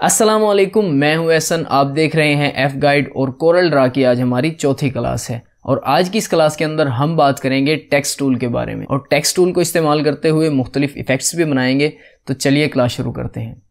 अस्सलाम वालेकुम, मैं हूं एहसन। आप देख रहे हैं एफ गाइड और कोरल ड्रा की आज हमारी चौथी क्लास है और आज की इस क्लास के अंदर हम बात करेंगे टेक्स्ट टूल के बारे में और टेक्स्ट टूल को इस्तेमाल करते हुए मुख्तलिफ इफेक्ट्स भी बनाएंगे। तो चलिए क्लास शुरू करते हैं।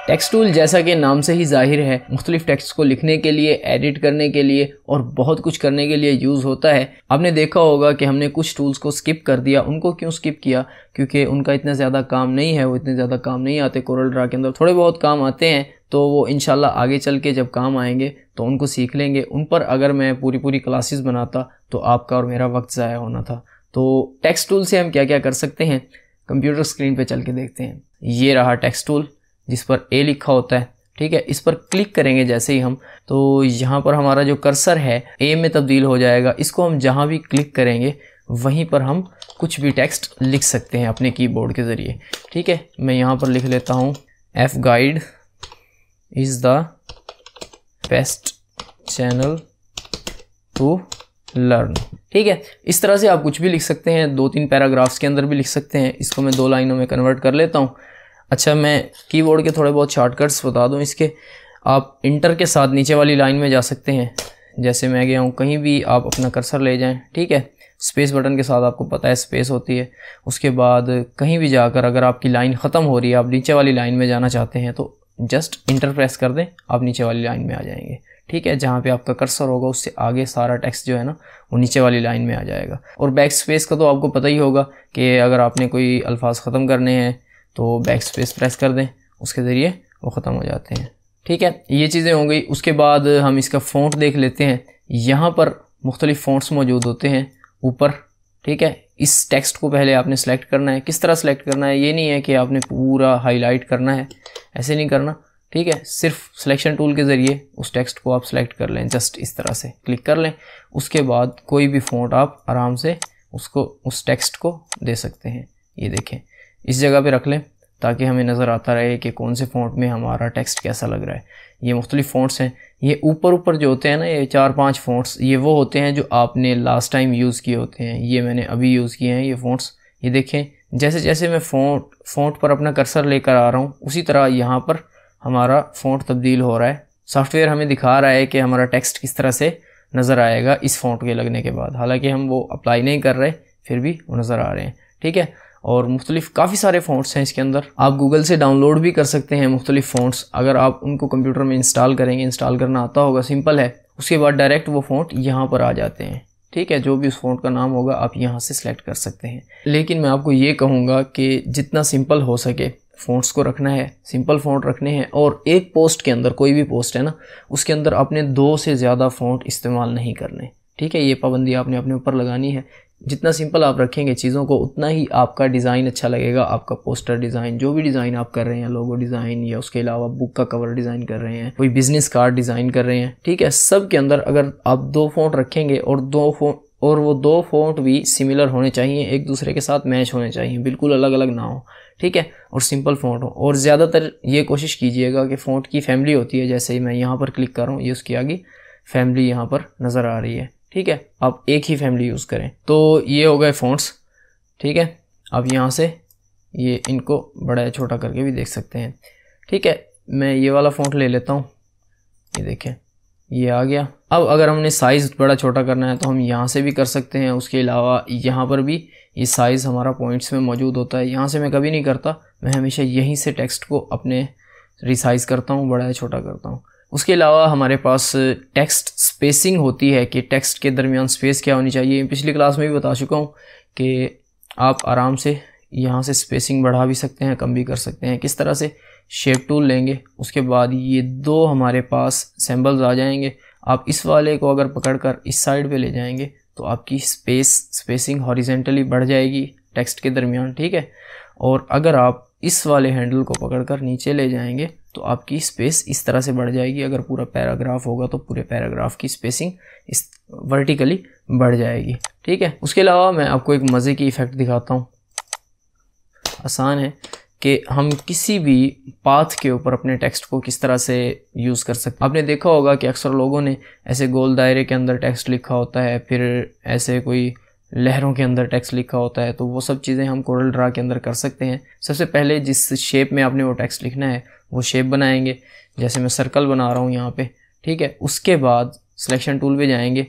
टेक्स्ट टूल जैसा कि नाम से ही जाहिर है मुख्तलिफ टेक्स्ट को लिखने के लिए, एडिट करने के लिए और बहुत कुछ करने के लिए यूज़ होता है। आपने देखा होगा कि हमने कुछ टूल्स को स्किप कर दिया। उनको क्यों स्किप किया? क्योंकि उनका इतना ज़्यादा काम नहीं है, वो इतने ज़्यादा काम नहीं आते। कोरल ड्रा के अंदर थोड़े बहुत काम आते हैं, तो वो इंशाल्लाह आगे चल के जब काम आएंगे तो उनको सीख लेंगे। उन पर अगर मैं पूरी क्लासेस बनाता तो आपका और मेरा वक्त ज़ाया होना था। तो टेक्स्ट टूल से हम क्या क्या कर सकते हैं, कंप्यूटर स्क्रीन पर चल के देखते हैं। ये रहा टेक्स्ट टूल जिस पर ए लिखा होता है, ठीक है। इस पर क्लिक करेंगे जैसे ही हम, तो यहाँ पर हमारा जो कर्सर है ए में तब्दील हो जाएगा। इसको हम जहाँ भी क्लिक करेंगे वहीं पर हम कुछ भी टेक्स्ट लिख सकते हैं अपने कीबोर्ड के ज़रिए, ठीक है। मैं यहाँ पर लिख लेता हूँ F guide is the best channel to learn, ठीक है। इस तरह से आप कुछ भी लिख सकते हैं, 2-3 पैराग्राफ्स के अंदर भी लिख सकते हैं। इसको मैं 2 लाइनों में कन्वर्ट कर लेता हूँ। अच्छा, मैं कीबोर्ड के थोड़े बहुत शॉर्टकट्स बता दूं इसके। आप इंटर के साथ नीचे वाली लाइन में जा सकते हैं। जैसे मैं गया हूं, कहीं भी आप अपना कर्सर ले जाएं, ठीक है। स्पेस बटन के साथ आपको पता है स्पेस होती है। उसके बाद कहीं भी जाकर अगर आपकी लाइन ख़त्म हो रही है, आप नीचे वाली लाइन में जाना चाहते हैं, तो जस्ट इंटर प्रेस कर दें, आप नीचे वाली लाइन में आ जाएंगे, ठीक है। जहाँ पे आपका कर्सर होगा उससे आगे सारा टेक्स्ट जो है ना वो नीचे वाली लाइन में आ जाएगा। और बैक स्पेस का तो आपको पता ही होगा कि अगर आपने कोई अल्फाज ख़त्म करने हैं तो बैक स्पेस प्रेस कर दें, उसके ज़रिए वो ख़त्म हो जाते हैं, ठीक है। ये चीज़ें हो गई। उसके बाद हम इसका फ़ॉन्ट देख लेते हैं। यहाँ पर मुख्तलिफ़ फ़ॉन्ट्स मौजूद होते हैं ऊपर, ठीक है। इस टेक्स्ट को पहले आपने सेलेक्ट करना है। किस तरह सेलेक्ट करना है, ये नहीं है कि आपने पूरा हाईलाइट करना है, ऐसे नहीं करना, ठीक है। सिर्फ सिलेक्शन टूल के ज़रिए उस टेक्स्ट को आप सेलेक्ट कर लें, जस्ट इस तरह से क्लिक कर लें। उसके बाद कोई भी फ़ॉन्ट आप आराम से उसको उस टेक्स्ट को दे सकते हैं। ये देखें, इस जगह पे रख लें ताकि हमें नज़र आता रहे कि कौन से फ़ॉन्ट में हमारा टेक्स्ट कैसा लग रहा है। ये मुख्तलिफ़ फ़ॉन्ट्स हैं। ये ऊपर जो होते हैं ना, ये 4-5 फ़ॉन्ट्स, ये वो होते हैं जो आपने लास्ट टाइम यूज़ किए होते हैं। ये मैंने अभी यूज़ किए हैं ये फ़ॉन्ट्स। ये देखें, जैसे जैसे मैं फ़ॉन्ट पर अपना कर्सर लेकर आ रहा हूँ उसी तरह यहाँ पर हमारा फ़ॉन्ट तब्दील हो रहा है। सॉफ्टवेयर हमें दिखा रहा है कि हमारा टेक्स्ट किस तरह से नज़र आएगा इस फ़ॉन्ट के लगने के बाद। हालाँकि हम वो अप्लाई नहीं कर रहे, फिर भी वो नज़र आ रहे हैं, ठीक है। और मुख्तलिफ़ काफ़ी सारे फ़ॉन्ट्स हैं इसके अंदर। आप गूगल से डाउनलोड भी कर सकते हैं मुख्तलिफ़ फ़ॉन्ट्स। अगर आप उनको कंप्यूटर में इंस्टॉल करेंगे, इंस्टॉल करना आता होगा, सिंपल है। उसके बाद डायरेक्ट वो फ़ॉन्ट यहाँ पर आ जाते हैं, ठीक है। जो भी उस फ़ॉन्ट का नाम होगा आप यहाँ से सिलेक्ट कर सकते हैं। लेकिन मैं आपको ये कहूँगा कि जितना सिंपल हो सके फ़ॉन्ट्स को रखना है, सिंपल फ़ॉन्ट रखने हैं। और एक पोस्ट के अंदर, कोई भी पोस्ट है ना, उसके अंदर आपने 2 से ज़्यादा फ़ॉन्ट इस्तेमाल नहीं करने, ठीक है। ये पाबंदी आपने अपने ऊपर लगानी है। जितना सिंपल आप रखेंगे चीज़ों को, उतना ही आपका डिज़ाइन अच्छा लगेगा। आपका पोस्टर डिज़ाइन, जो भी डिज़ाइन आप कर रहे हैं, लोगो डिज़ाइन या उसके अलावा बुक का कवर डिज़ाइन कर रहे हैं, कोई बिज़नेस कार्ड डिज़ाइन कर रहे हैं, ठीक है, सब के अंदर अगर आप 2 फ़ॉन्ट रखेंगे और वो 2 फ़ॉन्ट भी सिमिलर होने चाहिए, एक दूसरे के साथ मैच होने चाहिए, बिल्कुल अलग अलग ना हो, ठीक है। और सिंपल फ़ॉन्ट हो। और ज़्यादातर ये कोशिश कीजिएगा कि फ़ॉन्ट की फैमिली होती है, जैसे मैं यहाँ पर क्लिक कर रहा हूँ, ये उसकी आगे फैमिली यहाँ पर नज़र आ रही है, ठीक है। आप एक ही फैमिली यूज़ करें। तो ये हो गए फ़ॉन्ट्स, ठीक है। आप यहाँ से ये इनको बड़ा या छोटा करके भी देख सकते हैं, ठीक है। मैं ये वाला फ़ॉन्ट ले लेता हूँ, ये देखें, ये आ गया। अब अगर हमने साइज़ बड़ा छोटा करना है तो हम यहाँ से भी कर सकते हैं। उसके अलावा यहाँ पर भी ये साइज़ हमारा पॉइंट्स में मौजूद होता है। यहाँ से मैं कभी नहीं करता, मैं हमेशा यहीं से टेक्स्ट को अपने रिसाइज़ करता हूँ, बड़ा या छोटा करता हूँ। उसके अलावा हमारे पास टेक्स्ट स्पेसिंग होती है कि टेक्स्ट के दरमियान स्पेस क्या होनी चाहिए। पिछली क्लास में भी बता चुका हूँ कि आप आराम से यहाँ से स्पेसिंग बढ़ा भी सकते हैं, कम भी कर सकते हैं। किस तरह से, शेप टूल लेंगे, उसके बाद ये 2 हमारे पास सिंबल्स आ जाएंगे। आप इस वाले को अगर पकड़कर इस साइड पे ले जाएंगे तो आपकी स्पेसिंग हॉरिजेंटली बढ़ जाएगी टेक्स्ट के दरमियान, ठीक है। और अगर आप इस वाले हैंडल को पकड़कर नीचे ले जाएंगे तो आपकी स्पेस इस तरह से बढ़ जाएगी। अगर पूरा पैराग्राफ होगा तो पूरे पैराग्राफ की स्पेसिंग इस वर्टिकली बढ़ जाएगी, ठीक है। उसके अलावा मैं आपको एक मज़े की इफ़ेक्ट दिखाता हूँ, आसान है। कि हम किसी भी पाथ के ऊपर अपने टेक्स्ट को किस तरह से यूज़ कर सकते हैं। आपने देखा होगा कि अक्सर लोगों ने ऐसे गोल दायरे के अंदर टेक्स्ट लिखा होता है, फिर ऐसे कोई लहरों के अंदर टेक्स्ट लिखा होता है, तो वो सब चीज़ें हम कोरल ड्रा के अंदर कर सकते हैं। सबसे पहले जिस शेप में आपने वो टेक्स्ट लिखना है वो शेप बनाएंगे, जैसे मैं सर्कल बना रहा हूँ यहाँ पे, ठीक है। उसके बाद सिलेक्शन टूल पे जाएंगे,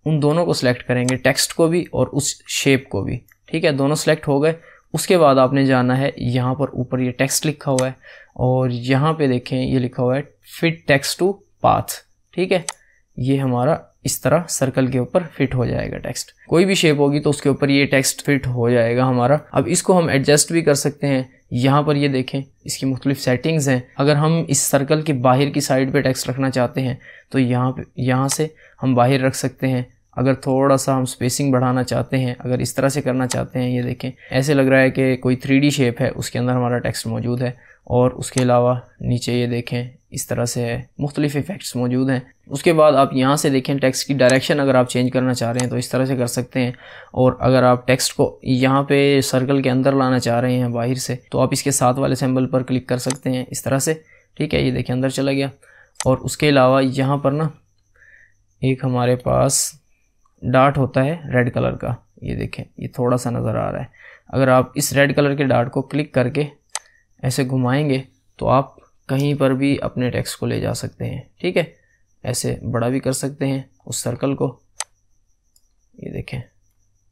उन दोनों को सिलेक्ट करेंगे, टेक्स्ट को भी और उस शेप को भी, ठीक है। दोनों सिलेक्ट हो गए। उसके बाद आपने जाना है, यहाँ पर ऊपर ये टेक्स्ट लिखा हुआ है और यहाँ पे देखें ये लिखा हुआ है फिट टेक्स्ट टू पाथ, ठीक है। ये हमारा इस तरह सर्कल के ऊपर फिट हो जाएगा टेक्स्ट। कोई भी शेप होगी तो उसके ऊपर ये टेक्स्ट फिट हो जाएगा हमारा। अब इसको हम एडजस्ट भी कर सकते हैं। यहाँ पर ये देखें इसकी मुख्तलिफ सेटिंग्स हैं। अगर हम इस सर्कल की बाहर की साइड पे टेक्स्ट रखना चाहते हैं तो यहाँ से हम बाहर रख सकते हैं। अगर थोड़ा सा हम स्पेसिंग बढ़ाना चाहते हैं, अगर इस तरह से करना चाहते हैं, ये देखें ऐसे लग रहा है कि कोई 3D शेप है, उसके अंदर हमारा टेक्स्ट मौजूद है। और उसके अलावा नीचे ये देखें इस तरह से है, मुख्तलिफ इफ़ेक्ट्स मौजूद हैं। उसके बाद आप यहाँ से देखें टेक्स्ट की डायरेक्शन अगर आप चेंज करना चाह रहे हैं तो इस तरह से कर सकते हैं। और अगर आप टेक्स्ट को यहाँ पे सर्कल के अंदर लाना चाह रहे हैं बाहर से, तो आप इसके साथ वाले सिंबल पर क्लिक कर सकते हैं इस तरह से, ठीक है। ये देखें अंदर चला गया। और उसके अलावा यहाँ पर ना एक हमारे पास डार्ट होता है रेड कलर का, ये देखें ये थोड़ा सा नज़र आ रहा है। अगर आप इस रेड कलर के डार्ट को क्लिक करके ऐसे घुमाएंगे तो आप कहीं पर भी अपने टेक्स्ट को ले जा सकते हैं, ठीक है। ऐसे बड़ा भी कर सकते हैं उस सर्कल को, ये देखें,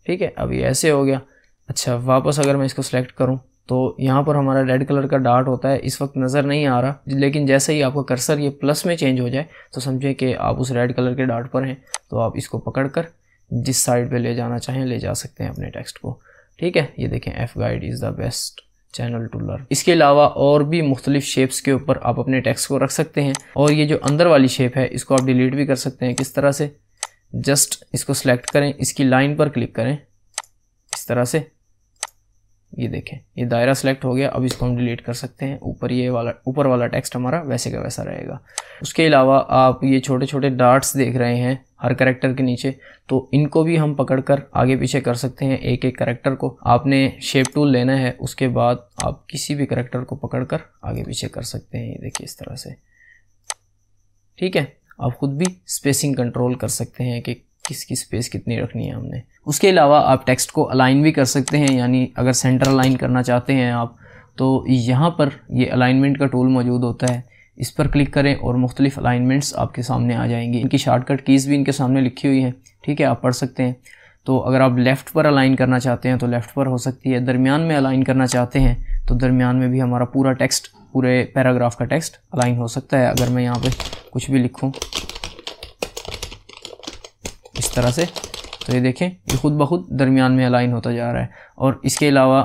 ठीक है। अब ये ऐसे हो गया। अच्छा, वापस अगर मैं इसको सेलेक्ट करूं तो यहाँ पर हमारा रेड कलर का डार्ट होता है, इस वक्त नज़र नहीं आ रहा, लेकिन जैसे ही आपका कर्सर ये प्लस में चेंज हो जाए तो समझे कि आप उस रेड कलर के डार्ट पर हैं। तो आप इसको पकड़कर जिस साइड पे ले जाना चाहें ले जा सकते हैं अपने टेक्स्ट को, ठीक है। ये देखें F guide is the best channel to learn. इसके अलावा और भी मुख्तलिफ शेप्स के ऊपर आप अपने टेक्स्ट को रख सकते हैं। और ये जो अंदर वाली शेप है इसको आप डिलीट भी कर सकते हैं। किस तरह से, जस्ट इसको सेलेक्ट करें, इसकी लाइन पर क्लिक करें इस तरह से, ये देखें ये दायरा सेलेक्ट हो गया। अब इसको हम डिलीट कर सकते हैं। ऊपर वाला टेक्स्ट हमारा वैसे का वैसा रहेगा। उसके अलावा आप ये छोटे छोटे डार्ट्स देख रहे हैं हर कैरेक्टर के नीचे, तो इनको भी हम पकड़कर आगे पीछे कर सकते हैं। एक एक कैरेक्टर को आपने शेप टूल लेना है, उसके बाद आप किसी भी कैरेक्टर को पकड़कर आगे पीछे कर सकते हैं। ये देखिए इस तरह से, ठीक है। आप खुद भी स्पेसिंग कंट्रोल कर सकते हैं कि किसकी स्पेस कितनी रखनी है हमने। उसके अलावा आप टेक्स्ट को अलाइन भी कर सकते हैं, यानी अगर सेंटर अलाइन करना चाहते हैं आप, तो यहाँ पर ये अलाइनमेंट का टूल मौजूद होता है, इस पर क्लिक करें और मुख्तलिफ अलाइनमेंट्स आपके सामने आ जाएंगी। इनकी शॉर्टकट कीज़ भी इनके सामने लिखी हुई हैं, ठीक है, आप पढ़ सकते हैं। तो अगर आप लेफ़्ट पर अलाइन करना चाहते हैं तो लेफ़्ट पर हो सकती है, दरमियान में अलाइन करना चाहते हैं तो दरमियान में भी हमारा पूरा टेक्स्ट, पूरे पैराग्राफ का टेक्स्ट अलाइन हो सकता है। अगर मैं यहाँ पे कुछ भी लिखूँ इस तरह से, तो ये देखें ये खुद ब खुद दरमियान में अलाइन होता जा रहा है। और इसके अलावा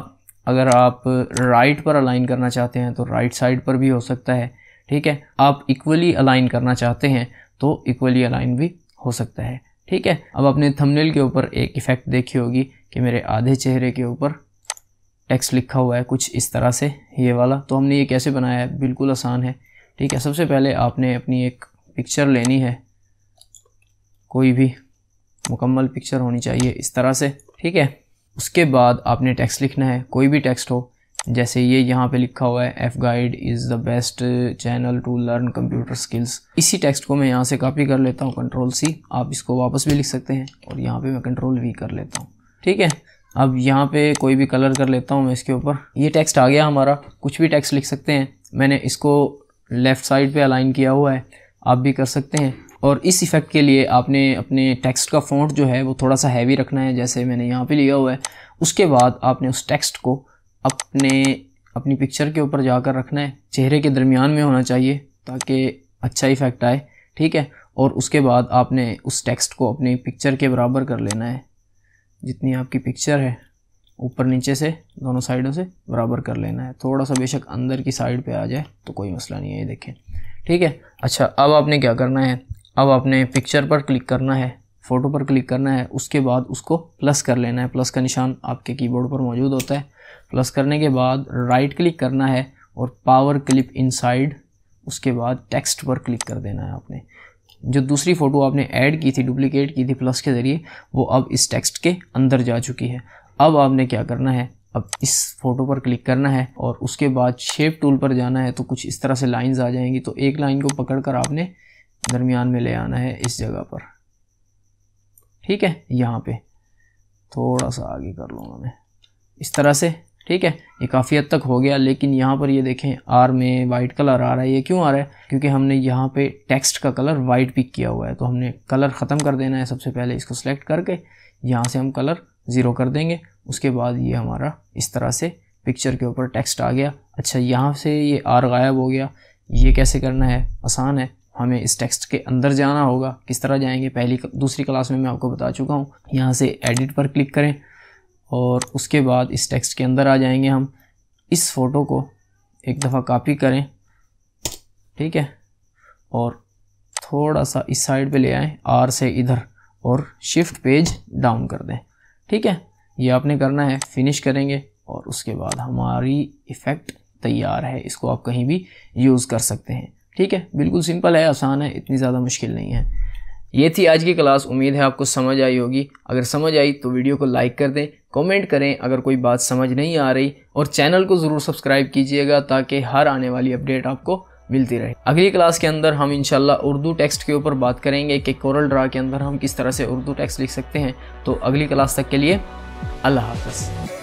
अगर आप राइट पर अलाइन करना चाहते हैं तो राइट साइड पर भी हो सकता है, ठीक है। आप इक्वली अलाइन करना चाहते हैं तो इक्वली अलाइन भी हो सकता है, ठीक है। अब अपने थंबनेल के ऊपर एक इफ़ेक्ट देखी होगी कि मेरे आधे चेहरे के ऊपर टेक्स्ट लिखा हुआ है कुछ इस तरह से, ये वाला। तो हमने ये कैसे बनाया है, बिल्कुल आसान है, ठीक है। सबसे पहले आपने अपनी एक पिक्चर लेनी है, कोई भी मुकम्मल पिक्चर होनी चाहिए इस तरह से, ठीक है। उसके बाद आपने टेक्स्ट लिखना है, कोई भी टेक्स्ट हो, जैसे ये यहाँ पे लिखा हुआ है F guide is the best channel to learn computer skills. इसी टेक्स्ट को मैं यहाँ से कॉपी कर लेता हूँ, Ctrl+C। आप इसको वापस भी लिख सकते हैं और यहाँ पे मैं Ctrl+V कर लेता हूँ, ठीक है। अब यहाँ पे कोई भी कलर कर लेता हूँ मैं इसके ऊपर। ये टेक्स्ट आ गया हमारा, कुछ भी टेक्स्ट लिख सकते हैं। मैंने इसको लेफ़्ट साइड पे अलाइन किया हुआ है, आप भी कर सकते हैं। और इस इफ़ेक्ट के लिए आपने अपने टेक्स्ट का फ़ॉन्ट जो है वो थोड़ा सा हैवी रखना है, जैसे मैंने यहाँ पे लिया हुआ है। उसके बाद आपने उस टेक्स्ट को अपनी पिक्चर के ऊपर जाकर रखना है, चेहरे के दरमियान में होना चाहिए ताकि अच्छा इफ़ेक्ट आए, ठीक है। और उसके बाद आपने उस टेक्स्ट को अपनी पिक्चर के बराबर कर लेना है, जितनी आपकी पिक्चर है ऊपर नीचे से दोनों साइडों से बराबर कर लेना है। थोड़ा सा बेशक अंदर की साइड पे आ जाए तो कोई मसला नहीं है, ये देखें, ठीक है। अच्छा, अब आपने क्या करना है, अब आपने पिक्चर पर क्लिक करना है, फ़ोटो पर क्लिक करना है। उसके बाद उसको प्लस कर लेना है, प्लस का निशान आपके कीबोर्ड पर मौजूद होता है। प्लस करने के बाद राइट क्लिक करना है और पावर क्लिप इनसाइड, उसके बाद टेक्स्ट पर क्लिक कर देना है। आपने जो दूसरी फ़ोटो आपने ऐड की थी, डुप्लीकेट की थी प्लस के ज़रिए, वो अब इस टेक्स्ट के अंदर जा चुकी है। अब आपने क्या करना है, अब इस फोटो पर क्लिक करना है और उसके बाद शेप टूल पर जाना है, तो कुछ इस तरह से लाइंस आ जाएंगी। तो एक लाइन को पकड़कर आपने दरमियान में ले आना है इस जगह पर, ठीक है। यहाँ पे थोड़ा सा आगे कर लूँगा मैं इस तरह से, ठीक है। ये काफ़ी हद तक हो गया, लेकिन यहाँ पर ये देखें आर में वाइट कलर आ रहा है। ये क्यों आ रहा है? क्योंकि हमने यहाँ पे टेक्स्ट का कलर वाइट पिक किया हुआ है, तो हमने कलर ख़त्म कर देना है। सबसे पहले इसको सिलेक्ट करके यहाँ से हम कलर 0 कर देंगे। उसके बाद ये हमारा इस तरह से पिक्चर के ऊपर टेक्स्ट आ गया। अच्छा, यहाँ से ये आर गायब हो गया। ये कैसे करना है? आसान है, हमें इस टेक्स्ट के अंदर जाना होगा। किस तरह जाएंगे? दूसरी क्लास में मैं आपको बता चुका हूँ। यहाँ से एडिट पर क्लिक करें और उसके बाद इस टेक्स्ट के अंदर आ जाएंगे। हम इस फ़ोटो को एक दफ़ा कॉपी करें, ठीक है, और थोड़ा सा इस साइड पे ले आएँ आर से इधर और शिफ्ट पेज डाउन कर दें, ठीक है। ये आपने करना है, फिनिश करेंगे और उसके बाद हमारी इफ़ेक्ट तैयार है। इसको आप कहीं भी यूज़ कर सकते हैं, ठीक है। बिल्कुल सिंपल है, आसान है, इतनी ज़्यादा मुश्किल नहीं है। ये थी आज की क्लास। उम्मीद है आपको समझ आई होगी। अगर समझ आई तो वीडियो को लाइक कर दें, कमेंट करें अगर कोई बात समझ नहीं आ रही, और चैनल को ज़रूर सब्सक्राइब कीजिएगा ताकि हर आने वाली अपडेट आपको मिलती रहे। अगली क्लास के अंदर हम इंशाल्लाह उर्दू टेक्स्ट के ऊपर बात करेंगे कि कोरल ड्रा के अंदर हम किस तरह से उर्दू टेक्स्ट लिख सकते हैं। तो अगली क्लास तक के लिए अल्लाह हाफ़िज़।